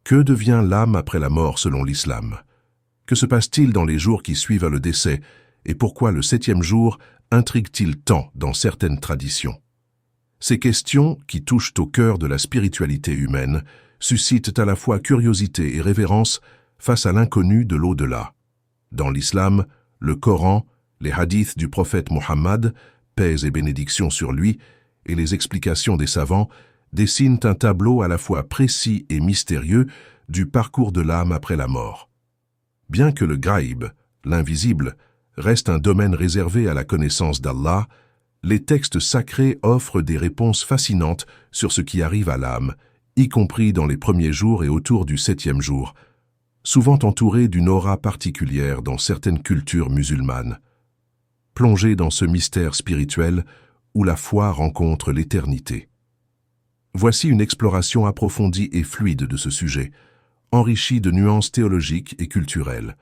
Que devient l'âme après la mort selon l'islam? Que se passe-t-il dans les jours qui suivent le décès et pourquoi le 7e jour intrigue-t-il tant dans certaines traditions? Ces questions, qui touchent au cœur de la spiritualité humaine, suscitent à la fois curiosité et révérence face à l'inconnu de l'au-delà. Dans l'islam, le Coran, les hadiths du prophète Mohammed, paix et bénédictions sur lui, et les explications des savants dessinent un tableau à la fois précis et mystérieux du parcours de l'âme après la mort. Bien que le ghaib, l'invisible, reste un domaine réservé à la connaissance d'Allah, les textes sacrés offrent des réponses fascinantes sur ce qui arrive à l'âme, y compris dans les premiers jours et autour du 7e jour, souvent entourés d'une aura particulière dans certaines cultures musulmanes. Plongés dans ce mystère spirituel où la foi rencontre l'éternité. Voici une exploration approfondie et fluide de ce sujet, enrichie de nuances théologiques et culturelles.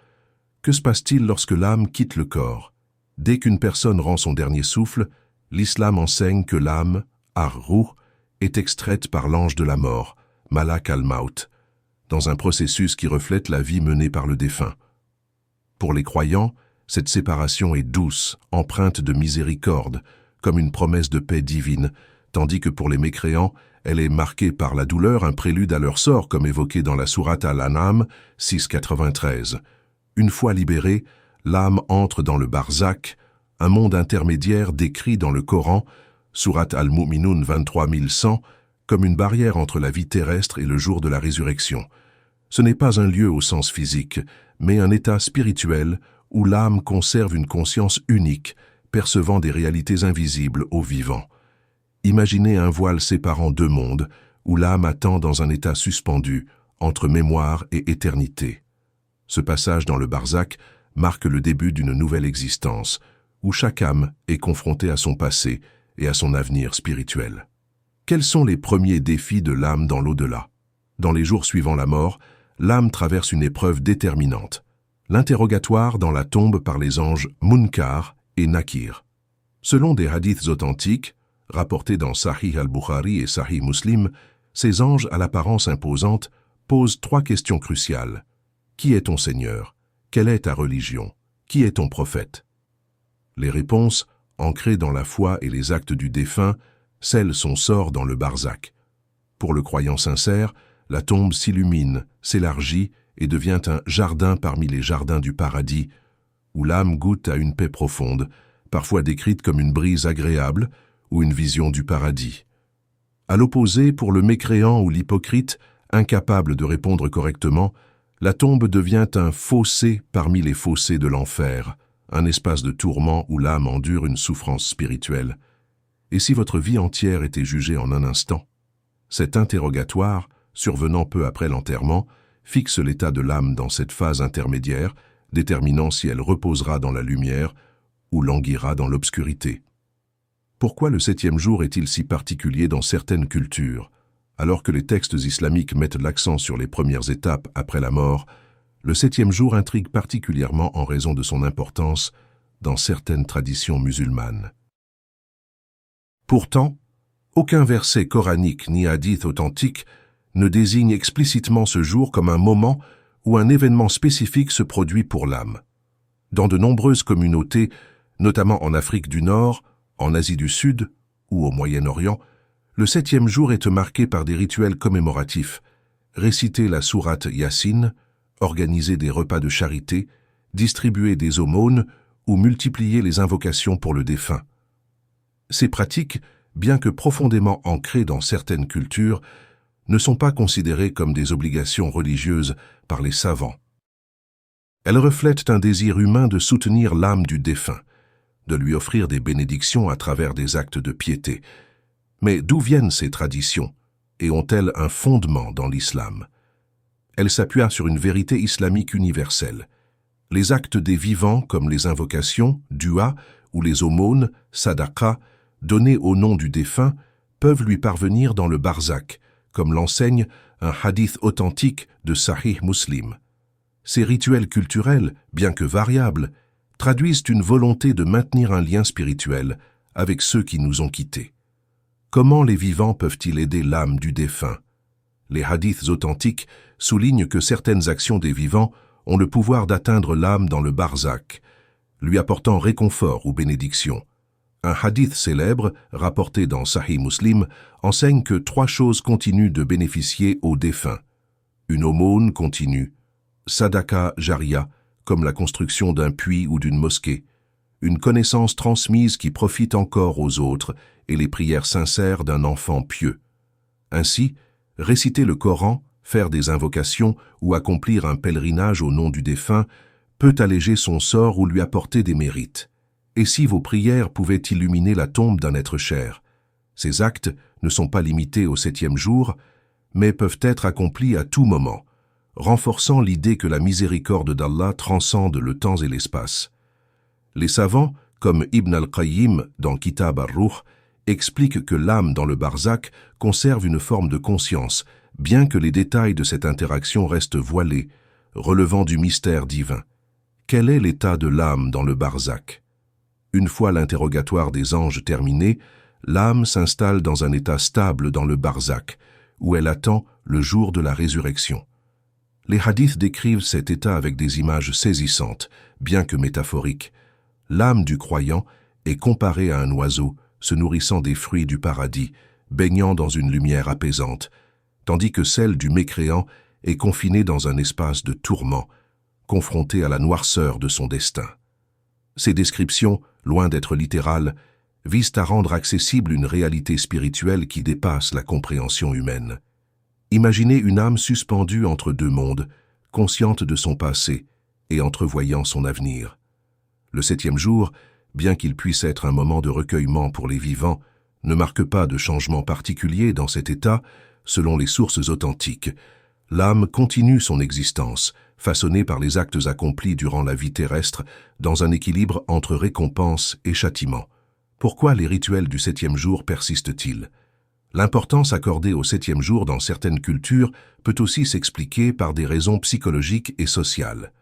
Que se passe-t-il lorsque l'âme quitte le corps? Dès qu'une personne rend son dernier souffle, l'islam enseigne que l'âme, ar-ruh, est extraite par l'ange de la mort, Malak al-Maut, dans un processus qui reflète la vie menée par le défunt. Pour les croyants, cette séparation est douce, empreinte de miséricorde, comme une promesse de paix divine, tandis que pour les mécréants, elle est marquée par la douleur, un prélude à leur sort, comme évoqué dans la sourate Al-An'am 6,93. Une fois libérée, l'âme entre dans le barzakh, un monde intermédiaire décrit dans le Coran, sourate Al-Mu'minun 23.100, comme une barrière entre la vie terrestre et le jour de la résurrection. Ce n'est pas un lieu au sens physique, mais un état spirituel où l'âme conserve une conscience unique, percevant des réalités invisibles aux vivants. Imaginez un voile séparant deux mondes, où l'âme attend dans un état suspendu, entre mémoire et éternité. Ce passage dans le barzakh marque le début d'une nouvelle existence, où chaque âme est confrontée à son passé et à son avenir spirituel. Quels sont les premiers défis de l'âme dans l'au-delà? Dans les jours suivant la mort, l'âme traverse une épreuve déterminante. L'interrogatoire dans la tombe par les anges Munkar et Nakir. Selon des hadiths authentiques, rapportés dans Sahih al-Bukhari et Sahih Muslim, ces anges à l'apparence imposante posent 3 questions cruciales. Qui est ton Seigneur? Quelle est ta religion? Qui est ton prophète? Les réponses, ancrées dans la foi et les actes du défunt, scellent son sort dans le barzakh. Pour le croyant sincère, la tombe s'illumine, s'élargit et devient un jardin parmi les jardins du paradis, où l'âme goûte à une paix profonde, parfois décrite comme une brise agréable ou une vision du paradis. À l'opposé, pour le mécréant ou l'hypocrite, incapable de répondre correctement, la tombe devient un fossé parmi les fossés de l'enfer, un espace de tourment où l'âme endure une souffrance spirituelle. Et si votre vie entière était jugée en un instant? Cet interrogatoire, survenant peu après l'enterrement, fixe l'état de l'âme dans cette phase intermédiaire, déterminant si elle reposera dans la lumière ou languira dans l'obscurité. Pourquoi le 7e jour est-il si particulier dans certaines cultures? Alors que les textes islamiques mettent l'accent sur les premières étapes après la mort, le 7e jour intrigue particulièrement en raison de son importance dans certaines traditions musulmanes. Pourtant, aucun verset coranique ni hadith authentique ne désigne explicitement ce jour comme un moment où un événement spécifique se produit pour l'âme. Dans de nombreuses communautés, notamment en Afrique du Nord, en Asie du Sud ou au Moyen-Orient, le 7e jour est marqué par des rituels commémoratifs, réciter la sourate Yassine, organiser des repas de charité, distribuer des aumônes ou multiplier les invocations pour le défunt. Ces pratiques, bien que profondément ancrées dans certaines cultures, ne sont pas considérées comme des obligations religieuses par les savants. Elles reflètent un désir humain de soutenir l'âme du défunt, de lui offrir des bénédictions à travers des actes de piété. Mais d'où viennent ces traditions et ont-elles un fondement dans l'islam? Elles s'appuient sur une vérité islamique universelle. Les actes des vivants, comme les invocations, dua ou les aumônes, sadaqa, données au nom du défunt, peuvent lui parvenir dans le barzakh, comme l'enseigne un hadith authentique de Sahih Muslim. Ces rituels culturels, bien que variables, traduisent une volonté de maintenir un lien spirituel avec ceux qui nous ont quittés. Comment les vivants peuvent-ils aider l'âme du défunt? Les hadiths authentiques soulignent que certaines actions des vivants ont le pouvoir d'atteindre l'âme dans le barzakh, lui apportant réconfort ou bénédiction. Un hadith célèbre, rapporté dans Sahih Muslim, enseigne que 3 choses continuent de bénéficier aux défunts. Une aumône continue, sadaka jariya, comme la construction d'un puits ou d'une mosquée, une connaissance transmise qui profite encore aux autres et les prières sincères d'un enfant pieux. Ainsi, réciter le Coran, faire des invocations ou accomplir un pèlerinage au nom du défunt peut alléger son sort ou lui apporter des mérites. Et si vos prières pouvaient illuminer la tombe d'un être cher? Ces actes ne sont pas limités au 7e jour, mais peuvent être accomplis à tout moment, renforçant l'idée que la miséricorde d'Allah transcende le temps et l'espace. Les savants, comme Ibn al-Qayyim dans Kitab ar-Ruh, expliquent que l'âme dans le barzakh conserve une forme de conscience, bien que les détails de cette interaction restent voilés, relevant du mystère divin. Quel est l'état de l'âme dans le barzakh? Une fois l'interrogatoire des anges terminé, l'âme s'installe dans un état stable dans le barzakh, où elle attend le jour de la résurrection. Les hadiths décrivent cet état avec des images saisissantes, bien que métaphoriques. L'âme du croyant est comparée à un oiseau se nourrissant des fruits du paradis, baignant dans une lumière apaisante, tandis que celle du mécréant est confinée dans un espace de tourment, confrontée à la noirceur de son destin. Ces descriptions, loin d'être littérales, visent à rendre accessible une réalité spirituelle qui dépasse la compréhension humaine. Imaginez une âme suspendue entre 2 mondes, consciente de son passé et entrevoyant son avenir. Le 7e jour, bien qu'il puisse être un moment de recueillement pour les vivants, ne marque pas de changement particulier dans cet état, selon les sources authentiques. L'âme continue son existence, façonnée par les actes accomplis durant la vie terrestre, dans un équilibre entre récompense et châtiment. Pourquoi les rituels du 7e jour persistent-ils? L'importance accordée au 7e jour dans certaines cultures peut aussi s'expliquer par des raisons psychologiques et sociales.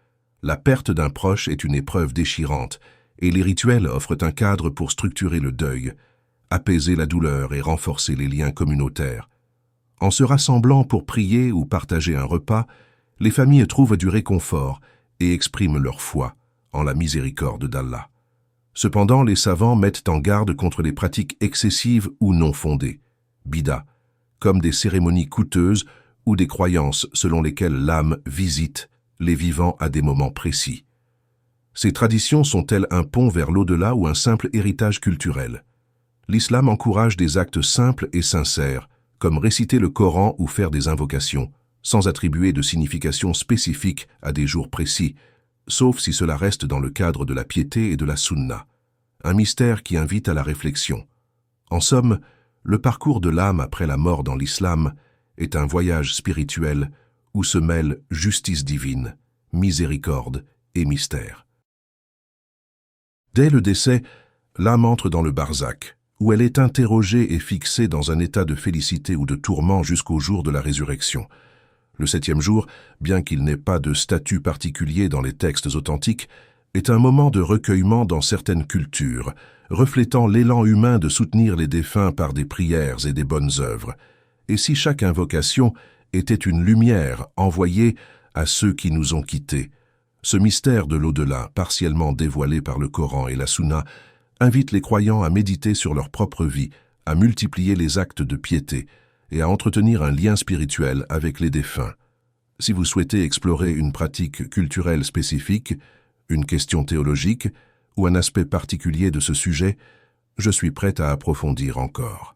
La perte d'un proche est une épreuve déchirante, et les rituels offrent un cadre pour structurer le deuil, apaiser la douleur et renforcer les liens communautaires. En se rassemblant pour prier ou partager un repas, les familles trouvent du réconfort et expriment leur foi en la miséricorde d'Allah. Cependant, les savants mettent en garde contre les pratiques excessives ou non fondées, bida, comme des cérémonies coûteuses ou des croyances selon lesquelles l'âme visite les vivants à des moments précis. Ces traditions sont-elles un pont vers l'au-delà ou un simple héritage culturel? L'islam encourage des actes simples et sincères, comme réciter le Coran ou faire des invocations, sans attribuer de signification spécifique à des jours précis, sauf si cela reste dans le cadre de la piété et de la sunna. Un mystère qui invite à la réflexion. En somme, le parcours de l'âme après la mort dans l'islam est un voyage spirituel où se mêlent justice divine, miséricorde et mystère. Dès le décès, l'âme entre dans le barzakh, où elle est interrogée et fixée dans un état de félicité ou de tourment jusqu'au jour de la résurrection. Le 7e jour, bien qu'il n'ait pas de statut particulier dans les textes authentiques, est un moment de recueillement dans certaines cultures, reflétant l'élan humain de soutenir les défunts par des prières et des bonnes œuvres. Et si chaque invocation était une lumière envoyée à ceux qui nous ont quittés, ce mystère de l'au-delà, partiellement dévoilé par le Coran et la Sunna, invite les croyants à méditer sur leur propre vie, à multiplier les actes de piété et à entretenir un lien spirituel avec les défunts. Si vous souhaitez explorer une pratique culturelle spécifique, une question théologique ou un aspect particulier de ce sujet, je suis prêt à approfondir encore.